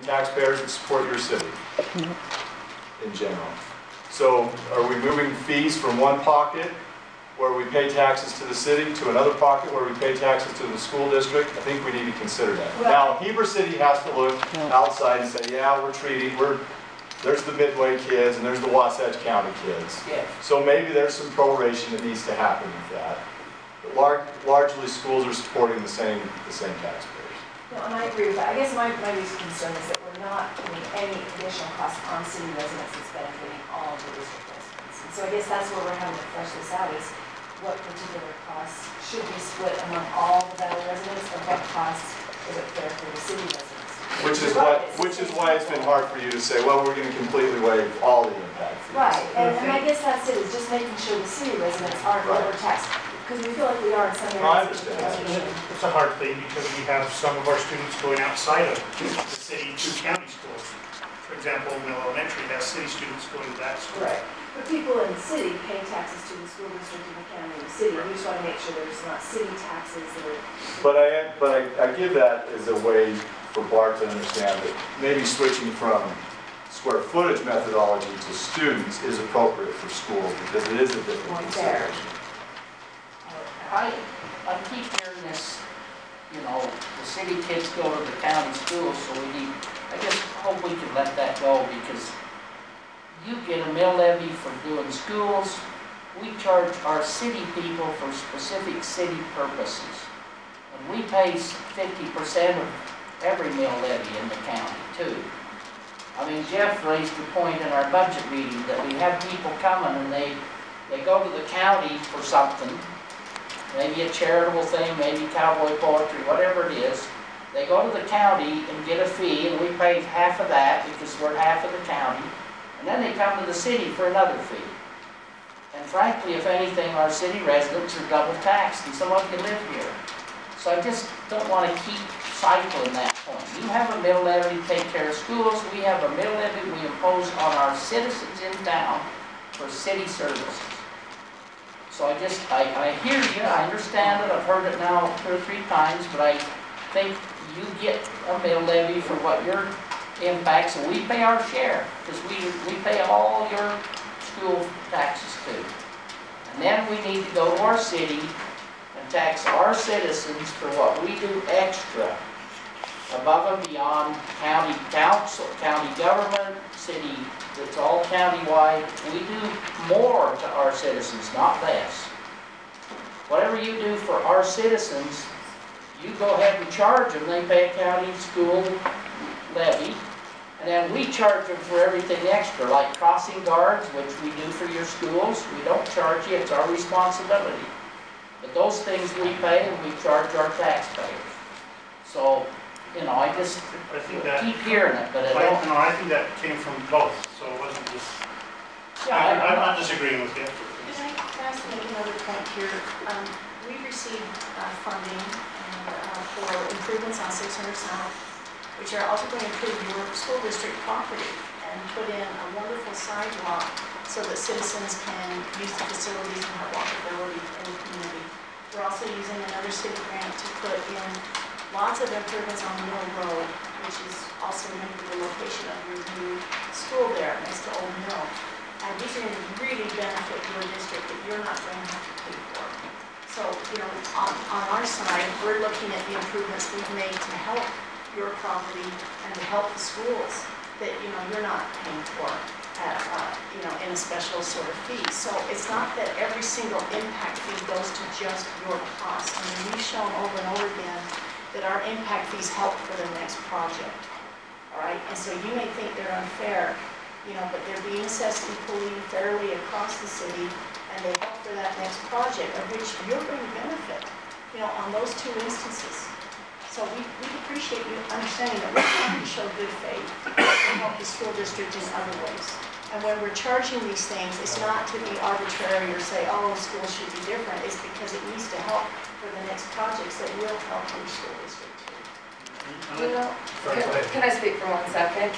taxpayers that support your city in general. So are we moving fees from one pocket where we pay taxes to the city to another pocket where we pay taxes to the school district? I think we need to consider that. Now, Heber City has to look outside and say, yeah, there's the Midway kids and there's the Wasatch County kids. Yes. So maybe there's some proration that needs to happen with that. But largely schools are supporting the same taxpayers. No, and I agree with that. I guess my biggest concern is that we're not putting any additional cost on city residents that's benefiting all of the district residents. And so I guess that's where we're having to flesh this out, is what particular costs should be split among all the Valley residents, or what costs is it fair for the city residents? Which is why it's been hard for you to say, well, we're going to completely waive all the impact fees. Right, and I guess that's it, is just making sure the city residents aren't overtaxed. Because we feel like we are in some areas. No, I understand. It's a hard thing because we have some of our students going outside of the city to county schools. For example, Mill Elementary has city students going to that school. Right. But people in the city pay taxes to the school district in the county and the city. We just want to make sure there's not city taxes that are. But I give that as a way for Bart to understand that maybe switching from square footage methodology to students is appropriate for schools because it is a different consideration. I keep hearing this, the city kids go to the county schools, so I just hope we can let that go, because you get a mill levy for doing schools. We charge our city people for specific city purposes. And we pay 50% of every mill levy in the county, too. I mean, Jeff raised the point in our budget meeting that we have people coming and they go to the county for something, maybe a charitable thing, maybe cowboy poetry, whatever it is. They go to the county and get a fee, and we pay half of that because we're half of the county. And then they come to the city for another fee. And frankly, if anything, our city residents are double taxed, and some of you live here. So I just don't want to keep cycling that point. You have a mill levy to take care of schools. We have a mill levy we impose on our citizens in town for city services. So I hear you, I understand it, I've heard it now 2 or 3 times, but I think you get a mill levy for what your impacts, and we pay our share, because we pay all your school taxes too. And then we need to go to our city and tax our citizens for what we do extra, above and beyond county council, county government, city, it's all countywide. We do more to our citizens, not less. Whatever you do for our citizens, you go ahead and charge them. They pay a county school levy, and then we charge them for everything extra, like crossing guards, which we do for your schools. We don't charge you, it's our responsibility. But those things we pay, and we charge our taxpayers. So, I keep hearing it, but I don't. No, I think that came from both, so it wasn't just. Yeah, I'm not disagreeing with you. Can I ask make another point here? We received funding for improvements on 600 South, which are ultimately improve your school district property and put in a wonderful sidewalk so that citizens can use the facilities and have walkability in the community. We're also using another city grant to put in lots of improvements on Mill Road, which is also linked to the location of your new school there next to Old Mill. And these are going to really benefit your district that you're not going to have to pay for. So, on our side, we're looking at the improvements we've made to help your property and to help the schools that, you're not paying for at, in a special sort of fee. So it's not that every single impact fee goes to just your costs. I mean, we've shown over and over again that our impact fees help for the next project, all right? And so you may think they're unfair, but they're being assessed equally, fairly across the city, and they help for that next project, of which you're going to benefit, on those 2 instances. So we appreciate you understanding that we're trying to show good faith and help the school district in other ways. And when we're charging these things, it's not to be arbitrary or say, oh, schools should be different. It's because it needs to help for the next projects that will help your school district too. Can I speak for 1 second?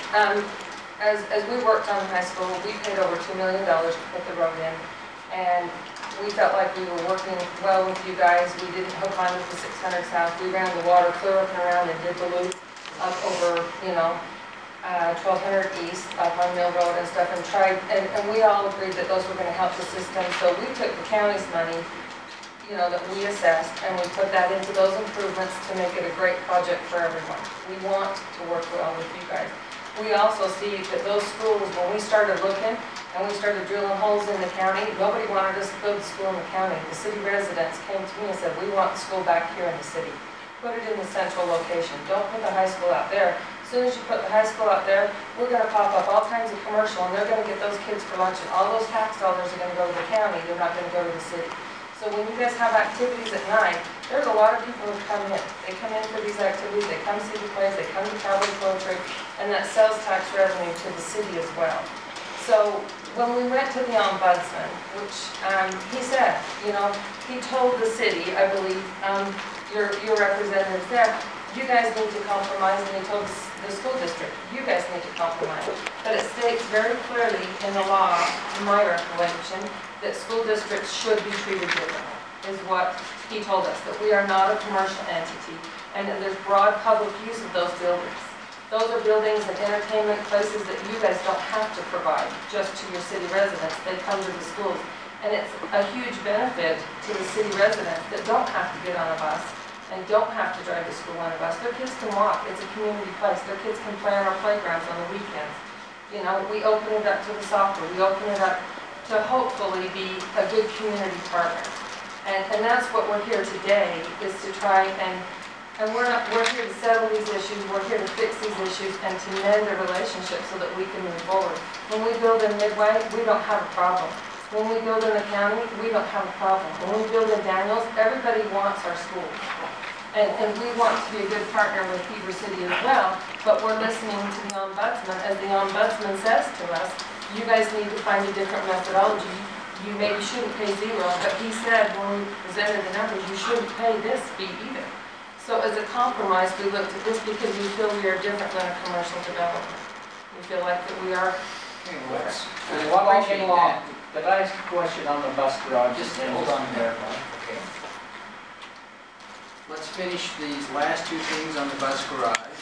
As we worked on the high school, we paid over $2 million to put the road in, and we felt like we were working well with you guys. We didn't hook on with the 600 South. We ran the water clear up and around and did the loop up over, 1200 East up on Mill Road and stuff, and tried, and we all agreed that those were gonna help the system, so we took the county's money, you know, that we assessed, and we put that into those improvements to make it a great project for everyone. We want to work well with you guys. We also see that those schools, when we started looking, and we started drilling holes in the county, nobody wanted us to build a school in the county. The city residents came to me and said, we want the school back here in the city. Put it in the central location. Don't put the high school out there. As soon as you put the high school out there, we're gonna pop up all kinds of commercial, and they're gonna get those kids for lunch, and all those tax dollars are gonna go to the county, they're not gonna go to the city. So when you guys have activities at night, there's a lot of people who come in. They come in for these activities, they come see the plays, they come to Cowboy Poetry, and that sells tax revenue to the city as well. So when we went to the ombudsman, which he said, you know, he told the city, I believe, your representatives there, you guys need to compromise, and he told the school district, you guys need to compromise. But it states very clearly in the law, in my recollection, that school districts should be treated differently, is what he told us, that we are not a commercial entity, and that there's broad public use of those buildings. Those are buildings and entertainment places that you guys don't have to provide just to your city residents. They come to the schools. And it's a huge benefit to the city residents that don't have to get on a bus and don't have to drive to school on a bus. Their kids can walk. It's a community place. Their kids can play on our playgrounds on the weekends. You know, we open it up to the soccer. We open it up to hopefully be a good community partner. And that's what we're here today, is to try and we're here to settle these issues, we're here to fix these issues and to mend the relationship so that we can move forward. When we build in Midway, we don't have a problem. When we build in the county, we don't have a problem. When we build in Daniels, everybody wants our schools. And we want to be a good partner with Heber City as well, but we're listening to the ombudsman. As the ombudsman says to us, you guys need to find a different methodology. You maybe shouldn't pay zero, but he said when we presented the numbers, you shouldn't pay this fee either. So as a compromise, we looked at this because we feel we are different than a commercial development. We feel like that we are. While we're getting along, could I ask a question on the bus garage? Just hold on there. Okay. Let's finish these last two things on the bus garage,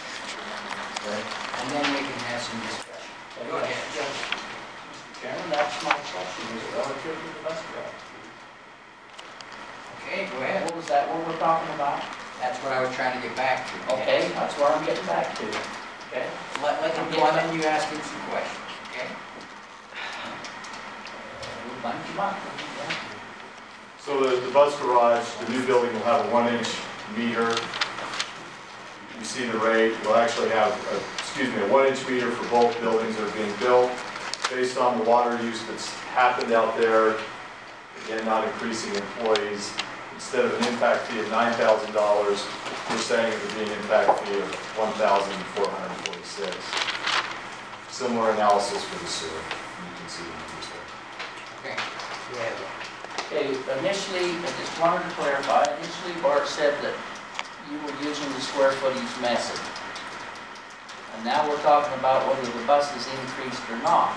and then we can have some discussion. Go ahead. Mr. Chairman, that's my question, is relative to the bus garage. Okay, go ahead. What was that, what we're talking about? That's what I was trying to get back to. Okay, that's where I'm getting back to. Okay. Let him go on, and you ask him some questions, okay? We'll bunch them up. So the bus garage, the new building will have a 1-inch meter. You see the rate. We'll actually have, a 1-inch meter for both buildings that are being built based on the water use that's happened out there. Again, not increasing employees. Instead of an impact fee of $9,000, we're saying it would be an impact fee of $1,446. Similar analysis for the sewer. You can see the numbers there. Okay. Go ahead. Okay, initially, I just wanted to clarify, initially Bart said that you were using the square footage method. And now we're talking about whether the buses increased or not.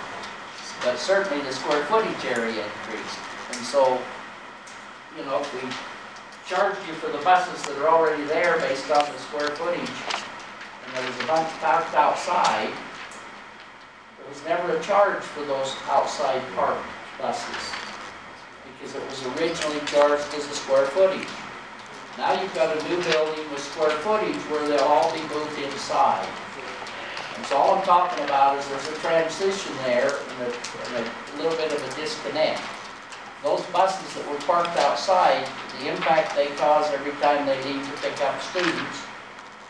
But certainly the square footage area increased. And so, you know, if we charged you for the buses that are already there based on the square footage, and there was a bunch parked outside, there was never a charge for those outside parked buses, because it was originally charged as a square footage. Now you've got a new building with square footage where they'll all be moved inside. And so all I'm talking about is there's a transition there and a little bit of a disconnect. Those buses that were parked outside, the impact they cause every time they leave to pick up students,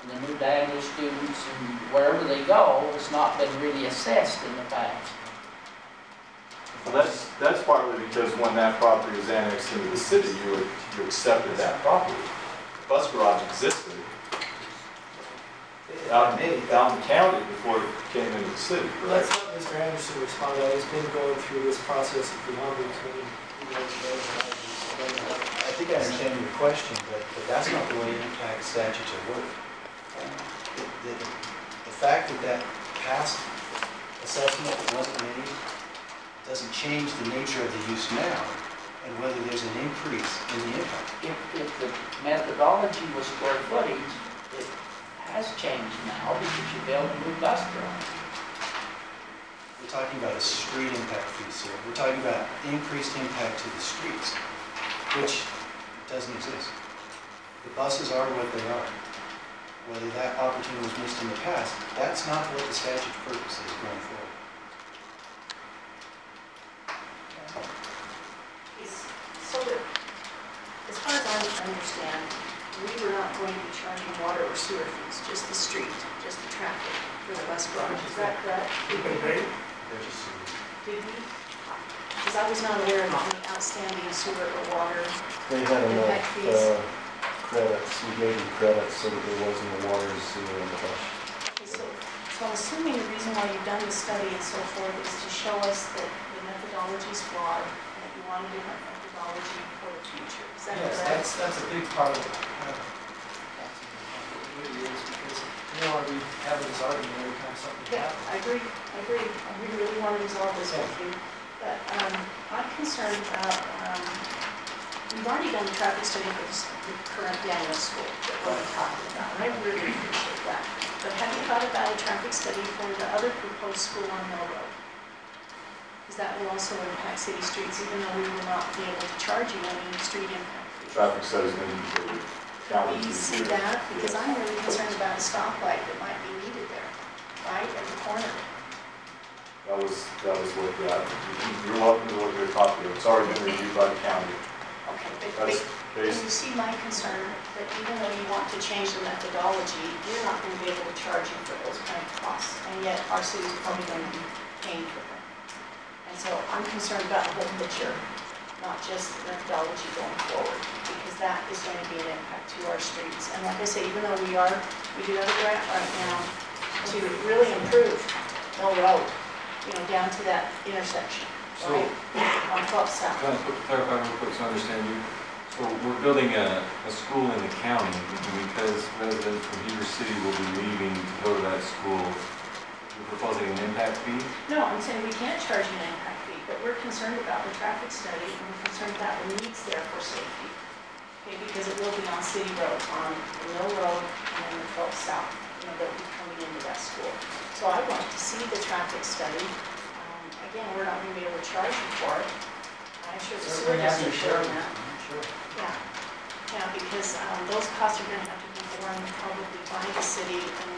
and the new Daniel students, and wherever they go, has not been really assessed in the past. Well, that's partly because when that property was annexed into the city, you accepted that property. The bus garage existed out in the county before it came into the city, Let's correct? let Mr. Anderson respond to that. He's been going through this process of the number between I think I understand your question, but that's not the way impact statutes are worked. The fact that that past assessment wasn't made doesn't change the nature of the use now and whether there's an increase in the impact. If the methodology was square footage, it has changed now because you build a new bus garage. We're talking about a street impact fee, sir. We're talking about increased impact to the streets, which doesn't exist. The buses are what they are. Whether that opportunity was missed in the past, that's not what the statute's purpose is going forward. So that, as far as I understand, we were not going to be charging water or sewer fees, just the street, just the traffic for the bus garage. Is that correct? We can pay. Did we? Because I was not aware of any outstanding sewer or water They had impact fees. enough credits, we gave them credits so that there wasn't a water and sewer in the bus. Okay, so I'm assuming the reason why you've done the study and so forth is to show us that the methodology is flawed and that you want a different methodology for the future. Is that Yes, correct? that's a big part of it. It really is, because we don't want to be having this argument every time something Yeah, happens. I agree. We really want to resolve this with you. But I'm concerned about, we've already done the traffic study for the current Daniel School that we're talking about, and I really appreciate that. But have you thought about a traffic study for the other proposed school on Mill Road? Because that will also impact city streets, even though we will not be able to charge you any street impact fees. Traffic studies need to be Can we see that? Because I'm really concerned about a stoplight that might be needed there, right, at the corner. That was looked at. You're welcome to look at a copy of it. It's already been reviewed by the county. Okay, That's but can based, you see my concern that even though you want to change the methodology, you're not going to be able to charge you for those kind of costs, and yet our city's probably going to be paying for them. And so I'm concerned about the whole picture, not just the methodology going forward, because that is going to be an impact to our streets. And like I say, even though we do have a grant right now to really improve Mill Road, down to that intersection, So, right, on 12 South. kind of clarify real quick so I understand you. So we're building a school in the county, and because residents from Heber City will be leaving to go to that school, we're proposing an impact fee? No, I'm saying we can't charge you an impact fee, but we're concerned about the traffic study, and we're concerned about the needs there for safety. Okay, because it will be on city roads, on the Mill Road and then the 12 South, that will be coming into that school. So I'd like to see the traffic study. Again, we're not going to be able to charge you for it. I'm sure the sewer Certainly have to district share on it. that. Sure. Yeah, because those costs are going to have to be borne probably by the city, and,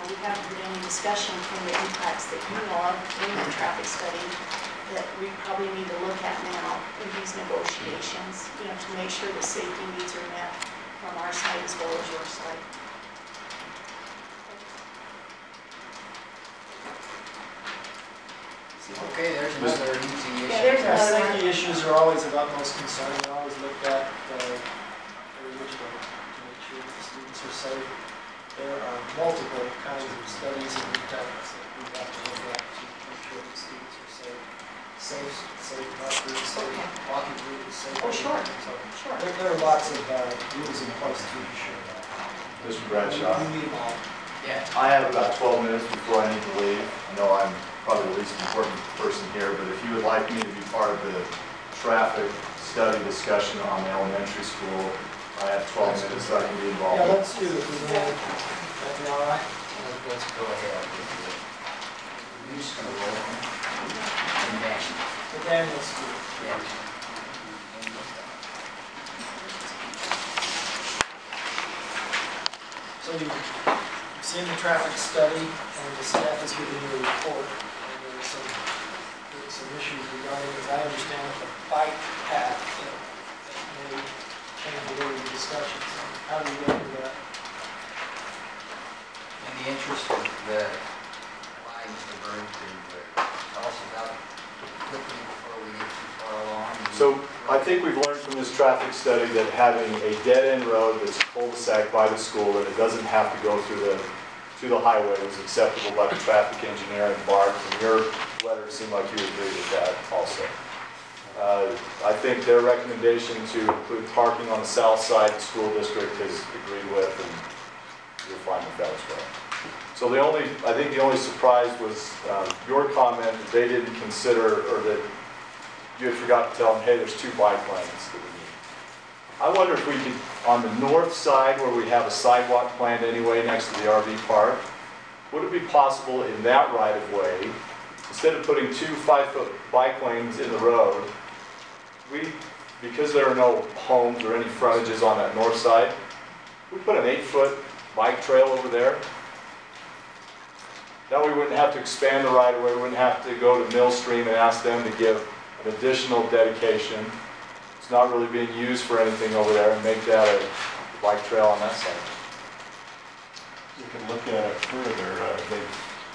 we haven't heard any discussion from the impacts that you know of in the traffic study that we probably need to look at now in these negotiations, to make sure that safety needs are met from our side as well as your side. Okay, there's another easy issue. Yeah, there's Yeah, another safety issues are always of utmost concern. They're always looked at every which way to make sure that the students are safe. There are multiple kinds of studies and impacts that we have to look at to make sure that students are safe buses, safe walking routes, safe. Oh, sure. So Sure. there are lots of rules in place to ensure that. Mr. Bradshaw. We meet them all. Yeah. I have about 12 minutes before I need to leave. I know I'm probably the least important person here, but if you would like me to be part of the traffic study discussion on the elementary school, I have 12 minutes that I can be involved Yeah, in. let's do it. That'd be all right. Let's go ahead. New school. And then, The Daniel School. yeah. So you've seen the traffic study, and the staff has given you a report, and there are some issues regarding, as I understand it, the bike path that may change the way the discussion. So how do you get into that? In the interest of the, why Mr. Bird to tell us about quickly before we get too far along. So I think we've learned from this traffic study that having a dead-end road that's cul-de-sac by the school, and it doesn't have to go through the highway, was acceptable by the traffic engineer and Bart. And your letter seemed like you agreed with that also. I think their recommendation to include parking on the south side, the school district has agreed with, and you're fine with that as well. So I think the only surprise was your comment that they didn't consider, or that you had forgot to tell them, hey, there's 2 bike lanes that we need. I wonder if we could, on the north side where we have a sidewalk planned anyway next to the RV park, would it be possible in that right of way instead of putting 2 5-foot bike lanes in the road, because there are no homes or any frontages on that north side, we put an 8-foot bike trail over there. Now we wouldn't have to expand the right-of-way, we wouldn't have to go to Millstream and ask them to give an additional dedication. It's not really being used for anything over there, and make that a bike trail on that side. You can look at it further.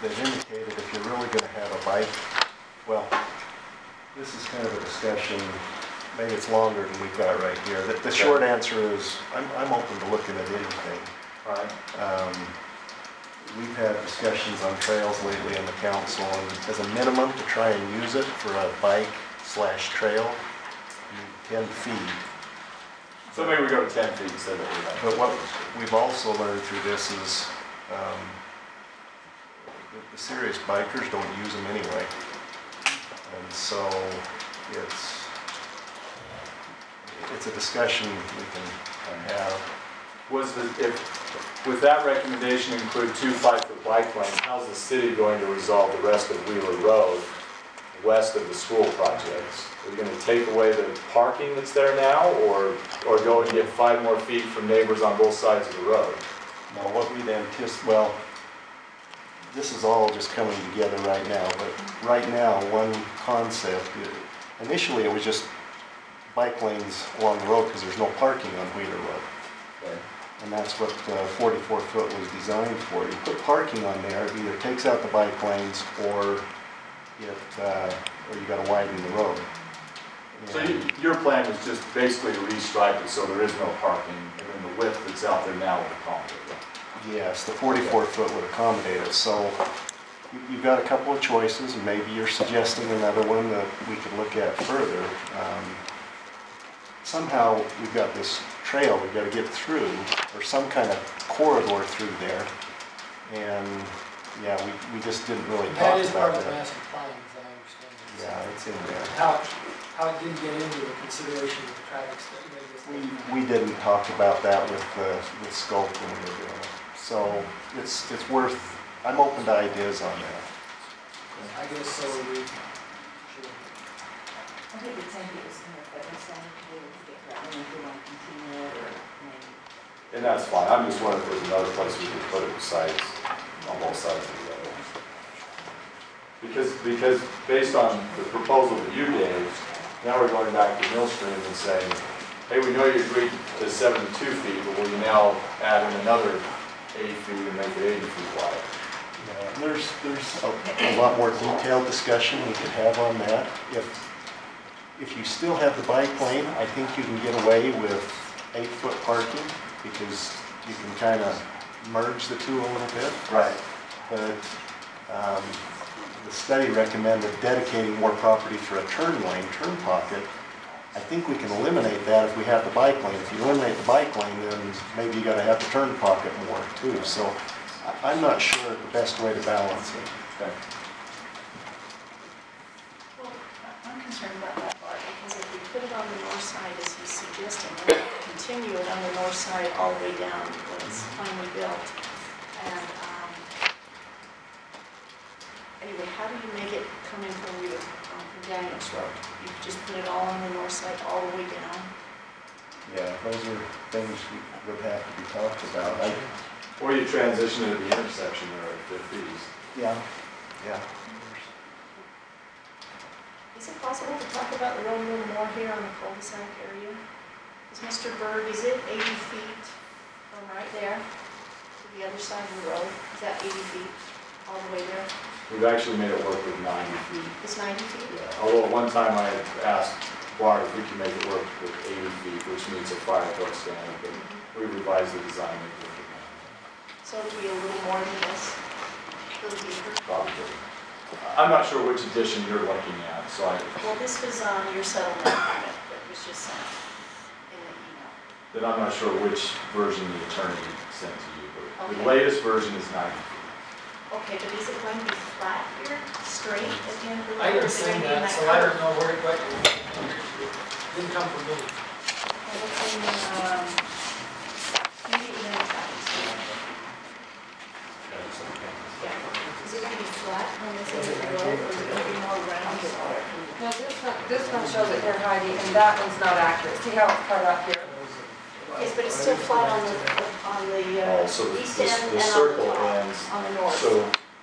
They've indicated if you're really going to have a bike, well, this is kind of a discussion, maybe it's longer than we've got right here. The short answer is, I'm open to looking at anything. All right. We've had discussions on trails lately in the council, and as a minimum to try and use it for a bike/trail, you need 10 feet. So maybe we go to 10 feet instead of 8. But what we've also learned through this is the serious bikers don't use them anyway. And so it's a discussion we can have. With that recommendation include 2 5-foot bike lanes, how's the city going to resolve the rest of Wheeler Road west of the school projects? Are you going to take away the parking that's there now, or go and get 5 more feet from neighbors on both sides of the road? Now, what we'd anticipate, well, this is all just coming together right now, but right now, one concept, initially it was just bike lanes along the road because there's no parking on Wheeler Road. Okay. And that's what 44-foot was designed for. You put parking on there, it either takes out the bike lanes or you got to widen the road. So your plan is just basically to restripe it so there is no parking, and then the width that's out there now would accommodate it? Yes, the 44-foot would accommodate it. So you've got a couple of choices, and maybe you're suggesting another one that we could look at further. Somehow we've got this trail we've got to get through, or some kind of corridor through there, and yeah, we just didn't really talk That is part about of the that. master plan, as I understand it. Yeah, it's in there. How it didn't get into the consideration of the traffic study. We didn't talk about that with scope when we were doing it. So it's worth, I'm open to ideas on that. I guess so, we should. I think the 10 feet was kind of federal standard to be able to get around if we want to continue it, or maybe. And that's fine. I'm just wondering if there's another place we could put it besides on both sides of the road. Because based on the proposal that you gave, now we're going back to Millstream and saying, hey, we know you agreed to 72 feet, but will you now add in another 8 feet and make it 80 feet wide? Yeah, there's a lot more detailed discussion we could have on that. If you still have the bike lane, I think you can get away with 8-foot parking because you can kind of merge the two a little bit. Right. But the study recommended dedicating more property for a turn lane, turn pocket. I think we can eliminate that if we have the bike lane. If you eliminate the bike lane, then maybe you got to have the turn pocket more too. So I'm not sure the best way to balance it. Okay. Well, I'm concerned about that part, because if we put it on the north side, as he's suggesting, we'll have to continue it on the north side all the way down when it's finally built. And anyway, how do you make it coming from you, from Daniels Road? You just put it all on the north side, all the way down? Yeah, those are things that would have to be talked about. Or you transition into the intersection there at 50s. Yeah. Yeah. Is it possible to talk about the road a little more here on the cul-de-sac area? Is Mr. Berg, is it 80 feet from right there to the other side of the road? Is that 80 feet all the way there? We've actually made it work with 90 feet. It's 90 feet? Yeah. Although at one time I had asked Bart if we could make it work with 80 feet, which meets a 5-foot standard, but we revised the design to make it work with 90. So it'll be a little more than this, a little deeper? Probably. I'm not sure which edition you're looking at, so Well, this was on your settlement agreement that was just sent in the email. then I'm not sure which version the attorney sent to you, but the Okay. latest version is 90 feet. Okay, but is it going to be flat here, straight at the end of the road? I or didn't is it say gonna be in that, so I curve? don't know where it didn't come from me. Okay, what's in, maybe even in the traffic study. Yeah. Is it going to be flat when it's in the road, or is it gonna be more round? No, this one shows it here, Heidi, and that one's not accurate. See how it's cut up here? Yes, but it's still flat on the Oh, so the east end the and circle on the ends, top, on the north. so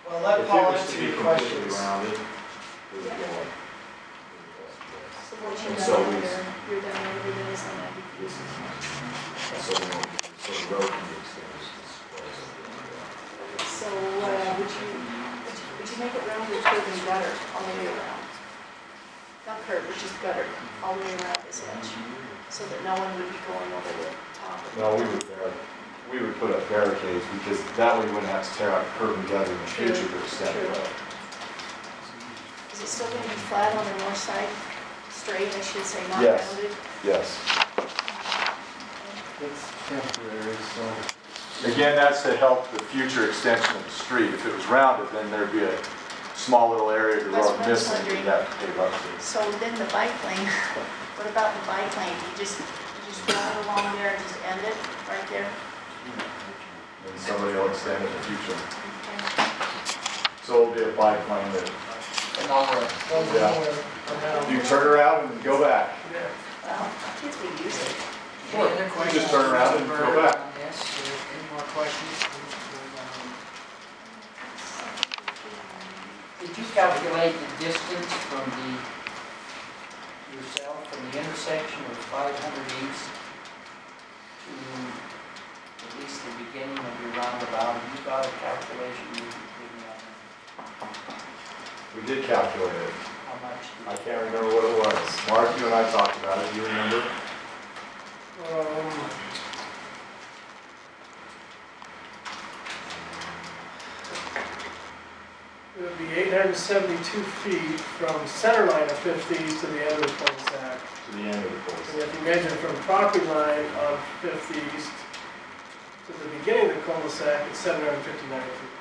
Well, if let it Paul was to answer be your completely questions. rounded, it would go like. So what you're And so down we- there, you're down there, everything is on that. So the road can be extended. So, would you make it round or curve and gutter all the way around? Not curve, but just gutter all the way around this edge, so that no one would be going over the top of it. No, we would put up barricades, because that way we wouldn't have to tear out curb and gutter in the future to extend the True. road. Is it still going to be flat on the north side? Straight, I should say, not Yes. rounded? Yes. It's temporary, so. Again, that's to help the future extension of the street. If it was rounded, then there'd be a small little area of the That's road what I was missing, wondering. you'd have to pave up to. So then the bike lane, what about the bike lane? You just ride along there and just end it right there? And somebody will extend in the future. Okay. So it'll be a bike lane that And all the, Goes Yeah. nowhere from now. you turn around and go back. Well, kids will use it. any other questions? just turn around and go back. on this? Any more questions? Did you calculate the distance from yourself, from the intersection of 500 East to at least the beginning of your roundabout? Have you got a calculation you can give me on that? We did calculate it. How much? I can't remember what it was. Mark, you and I talked about it. Do you remember? It would be 872 feet from center line of Fifth East to the end of the cul-de-sac. To the end of the course. And if you measure from property line of Fifth East to the beginning of the cul-de-sac, it's 759 feet.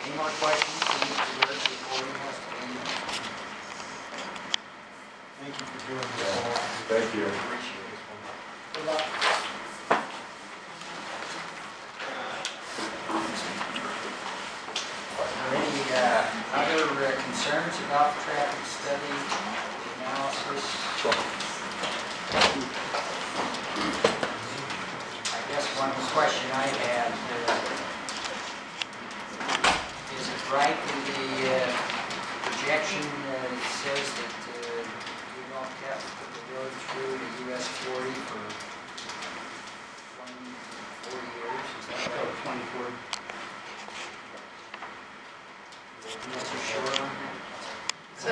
Any more questions for Mr. Bird before he has to leave? Thank you for doing this. Thank you. Appreciate it. Good luck. Are there any other concerns about the traffic study, the analysis? I guess one question I had, is it right in the projection that it says that we don't have to put the road through the US 40 for 40 years? Is that right? 24. Not so sure on that. That's a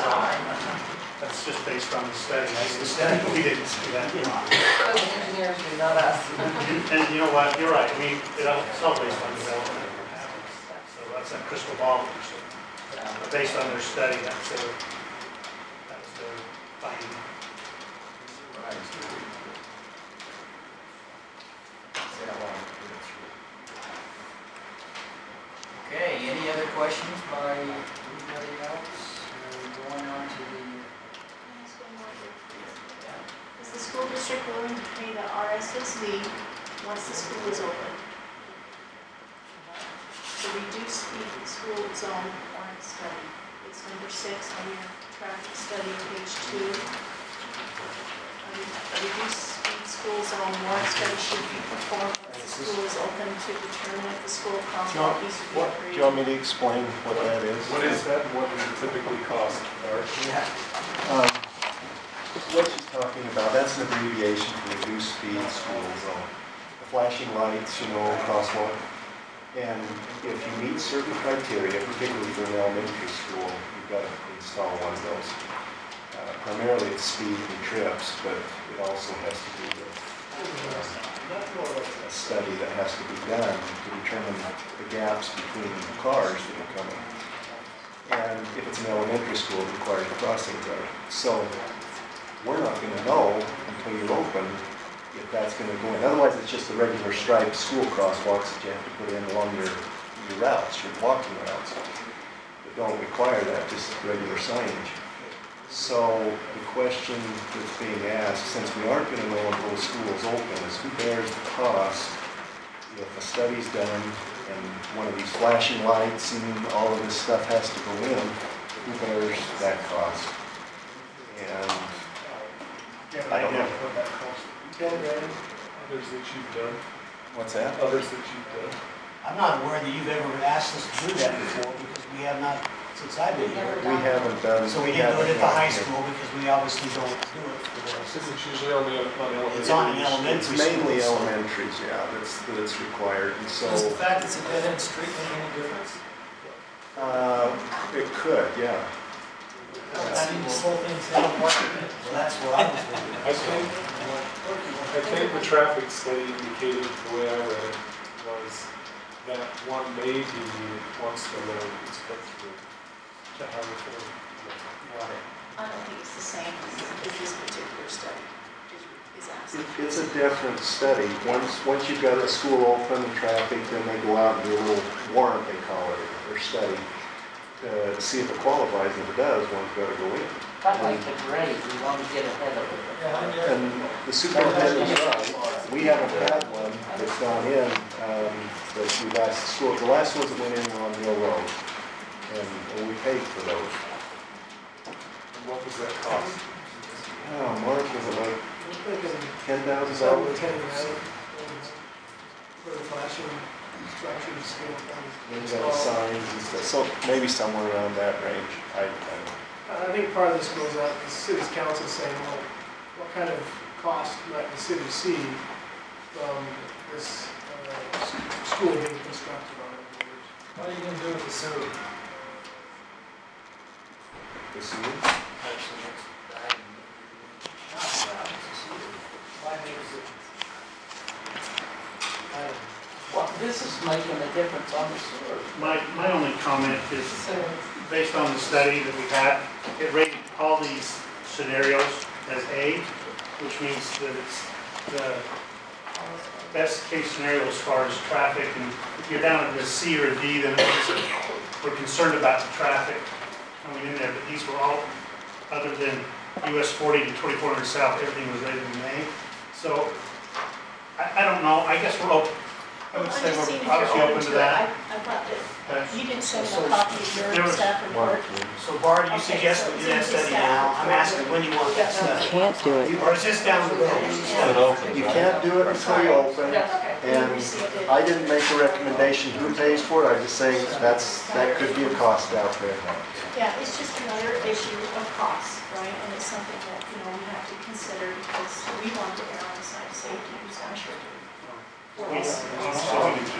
long time. That's just based on the study. We didn't see that. Those engineers do, not us. And you know what, you're right, it's all based on development. So that's a crystal ball. But based on their study, that's their finding. Okay, any other questions by anybody else? Going on to the, Can I ask one more here, please? Is the school district willing to pay the RSSV once the school is open? The reduced speed school zone warrant study. It's number 6 on your traffic study, page 2. A reduced speed school zone warrant study should be performed once the school is open to determine if the school crosswalk needs to be Do upgraded. you want me to explain what that is? What is that? What does it typically cost? What she's talking about, that's an abbreviation for reduced speed school zone. The flashing lights, crosswalk. And if you meet certain criteria, particularly for an elementary school, you've got to install one of those. Primarily it's speed and trips, but it also has to do with a study that has to be done to determine the gaps between cars that are coming. And if it's an elementary school, it requires a crossing guard. So we're not going to know until you're open if that's going to go in. Otherwise, it's just the regular striped school crosswalks that you have to put in along your routes, your walking routes. But don't require that, just regular signage. So the question that's being asked, since we aren't going to know until the school is open, is who bears the cost if a study's done and one of these flashing lights and all of this stuff has to go in, who bears that cost? And I don't know. Others that you've done, What's that? others that you've done. I'm not aware that you've ever asked us to do that before, because we have not, since I've been here. We haven't done. So we didn't do it at the high haven't school, because we obviously don't do it for This those. is usually only on elementary. It's on an It's elementary. mainly school, so- elementaries, yeah, that's required, and so, Does the fact it's a dead-end street make any difference? it could, yeah. I mean, slow things down quite a bit. Well, that's where I was thinking. I think the traffic study indicated, the way I read it, was that one may be needed once the road is put through to have a full. I don't think it's the same as this particular study is asking. It's a different study. Once you've got a school open and traffic, then they go out and do a little warrant, they call it, or study, to see if it qualifies. If it does, one's got to go in. Kind of like the grade, we want to get ahead of it. And the superintendent is right. We haven't had one that's gone in, that we've asked the school. The last ones that went in were on Mill Road, and we paid for those. And what does that cost? Oh, Mark, was it like $10,000? For the flashing instructions, scale things. Things on the signs and stuff, so maybe somewhere around that range. I think part of this goes out, the city's council saying, well, what kind of cost might the city see from this school being constructed on it? What are you gonna do with the sewer? The sewer? Well, this is making a difference on the sewer. My only comment is, based on the study that we had, it rated all these scenarios as A, which means that it's the best case scenario as far as traffic, and if you're down at the C or a D, then we're concerned about the traffic coming in there, but these were all, other than US 40 to 2400 South, everything was rated an A. So, I don't know, I guess we're open. I would say we're obviously open to that. I thought that Okay. you didn't send them a copy of There your was- staff report. So Bart, you suggest we do that study now? I'm asking when you want that study. Can't do it. Or is this down the road? You can't do it until you open, That's okay. and I didn't make a recommendation who pays for it, I'm just saying that could be a cost out there. Yeah, it's just another issue of cost, right? And it's something that, we have to consider because we want to err on the side of safety, who's not sure. We-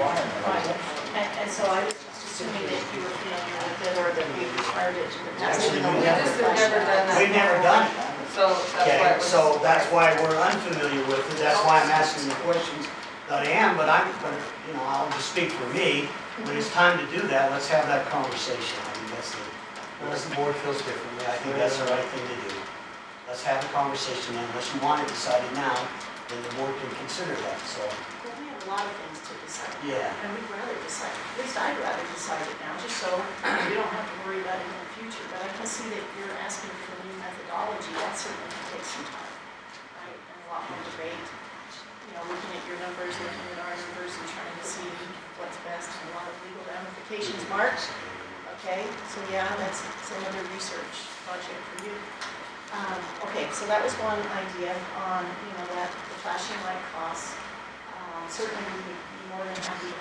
Right, and so I was just assuming that you were familiar with it or that we required it to the past. Actually, We just have never done that. We've never done it. So that's why Okay, it was. so that's why we're unfamiliar with it, that's why I'm asking the questions that I am, but I'll just speak for me. When it's time to do that, let's have that conversation. I think that's unless the board feels differently, I think that's the right thing to do. Let's have a conversation, and unless you want it decided now, then the board can consider that, so, Well, we have a lot of things to decide. yeah. And we'd rather decide, at least I'd rather decide it now, just so we don't have to worry about it in the future. But I can see that you're asking for a new methodology, that certainly can take some time, right? And a lot more debate, looking at your numbers, looking at our numbers and trying to see what's best and a lot of legal ramifications. Mark? Okay, so yeah, that's another research project for you. Okay, so that was one idea on, that the flashing light costs. Certainly we would be more than happy to